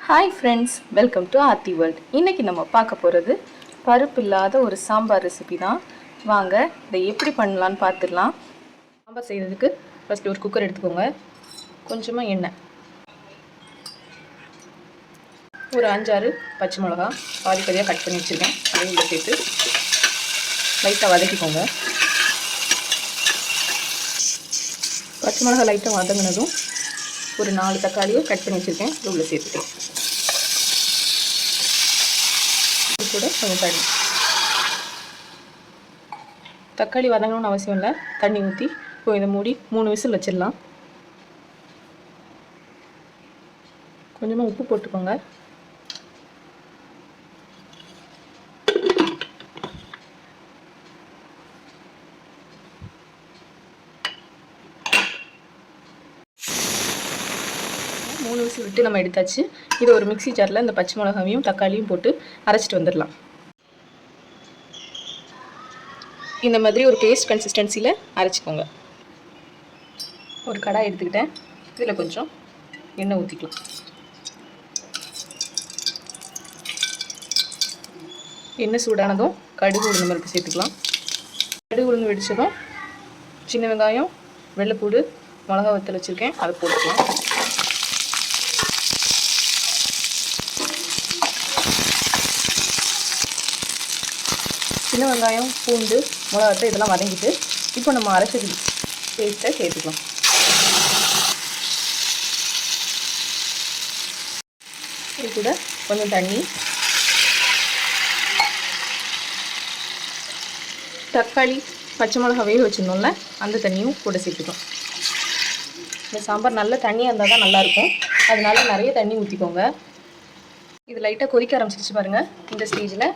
Hi friends, welcome to Aarthi world. இன்றைக்கி நம்ம பார்க்க போகிறது பருப்பு இல்லாத ஒரு சாம்பார் ரெசிபி தான். வாங்க இதை எப்படி பண்ணலான்னு பார்த்துடலாம். சாம்பார் செய்கிறதுக்கு ஃபஸ்ட்டு ஒரு குக்கர் எடுத்துக்கோங்க. கொஞ்சமாக எண்ணெய், ஒரு 5-6 பச்சை மிளகா பாதி பாதியாக கட் பண்ணி வச்சுருக்கேன். அதையும் இதில் சேர்த்து லைட்டாக வதக்கிக்கோங்க. பச்சை மிளகா லைட்டாக வதங்கினதும் ஒரு 4 தக்காளியை கட் பண்ணி வச்சுருக்கேன், இது உள்ளே சேர்த்துட்டேன். கூட கொஞ்சம் தண்ணி, தக்காளி வதங்கணும்னு அவசியம் இல்லை, தண்ணி ஊற்றி இப்போ இதை மூடி 3 விசில் வச்சிடலாம். கொஞ்சமாக உப்பு போட்டுக்கோங்க. மூணு விசில் விட்டு நம்ம எடுத்தாச்சு. இதை ஒரு மிக்ஸி ஜாரில் இந்த பச்சை மிளகாவையும் தக்காளியும் போட்டு அரைச்சிட்டு வந்துடலாம். இந்த மாதிரி ஒரு பேஸ்ட் கன்சிஸ்டன்சியில் அரைச்சிக்கோங்க. ஒரு கடாய் எடுத்துக்கிட்டேன், இதில் கொஞ்சம் எண்ணெய் ஊற்றிக்கலாம். எண்ணெய் சூடானதும் கடுகு உளுந்து பருப்பு சேர்த்துக்கலாம். கடுகு உளுந்து வெடித்ததும் சின்ன வெங்காயம், வெள்ளைப்பூடு, மிளகா வத்தல் வச்சுருக்கேன், அதை போட்டுக்கலாம். சின்ன வெங்காயம், பூண்டு, மிளகாத்தூள் இதெல்லாம் வதங்கிட்டு இப்போ நம்ம அரைச்ச பேஸ்ட்டை சேர்த்துக்கலாம். இது கூட கொஞ்சம் தண்ணி, தக்காளி, பச்சை மிளகா வேக வச்சுருந்தோம்ல அந்த தண்ணியும் கூட சேர்த்துக்கலாம். இந்த சாம்பார் நல்ல தண்ணியாக இருந்தால் தான் நல்லாயிருக்கும், அதனால நிறைய தண்ணி ஊற்றிக்கோங்க. இது லைட்டாக கொதிக்க ஆரம்பிச்சிருச்சு பாருங்கள். இந்த ஸ்டேஜில்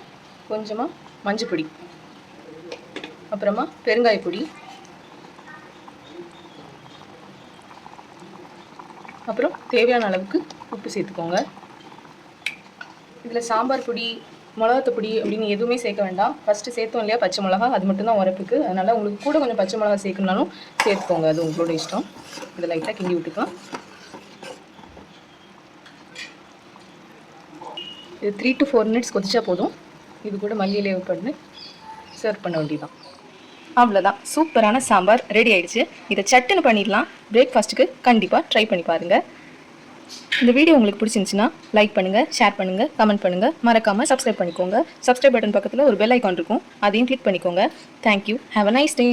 கொஞ்சமாக மஞ்சள் பொடி, அப்புறமா பெருங்காய பொடி, அப்புறம் தேவையான அளவுக்கு உப்பு சேர்த்துக்கோங்க. இதில் சாம்பார் பொடி, மிளகாத்து பொடி அப்படின்னு எதுவுமே சேர்க்க வேண்டாம். ஃபஸ்ட்டு சேர்த்தோம் இல்லையா பச்சை மிளகா, அது மட்டும்தான் உரைப்புக்கு. அதனால் உங்களுக்கு கூட கொஞ்சம் பச்சை மிளகா சேர்க்கணுனாலும் சேர்த்துக்கோங்க, அது உங்களோட இஷ்டம். இதை லைட்டாக கிண்டி விட்டுக்கலாம். இது 3 to 4 மினிட்ஸ் கொதிச்சா போதும். இது கூட மல்லியிலே பண்ணி சர்வ் பண்ண வேண்டியதான். அவ்வளோதான், சூப்பரான சாம்பார் ரெடி ஆகிடுச்சு. இதை சட்டுன்னு பண்ணிடலாம். பிரேக்ஃபாஸ்ட்டுக்கு கண்டிப்பாக ட்ரை பண்ணி பாருங்கள். இந்த வீடியோ உங்களுக்கு பிடிச்சிருந்துச்சுன்னா லைக் பண்ணுங்கள், ஷேர் பண்ணுங்கள், கமெண்ட் பண்ணுங்கள். மறக்காமல் சப்ஸ்கிரைப் பண்ணிக்கோங்க. சப்ஸ்கிரைப் பட்டன் பக்கத்தில் ஒரு பெல் ஐக்கான் இருக்கும், அதையும் கிளிக் பண்ணிக்கோங்க. Thank you. Have a nice day.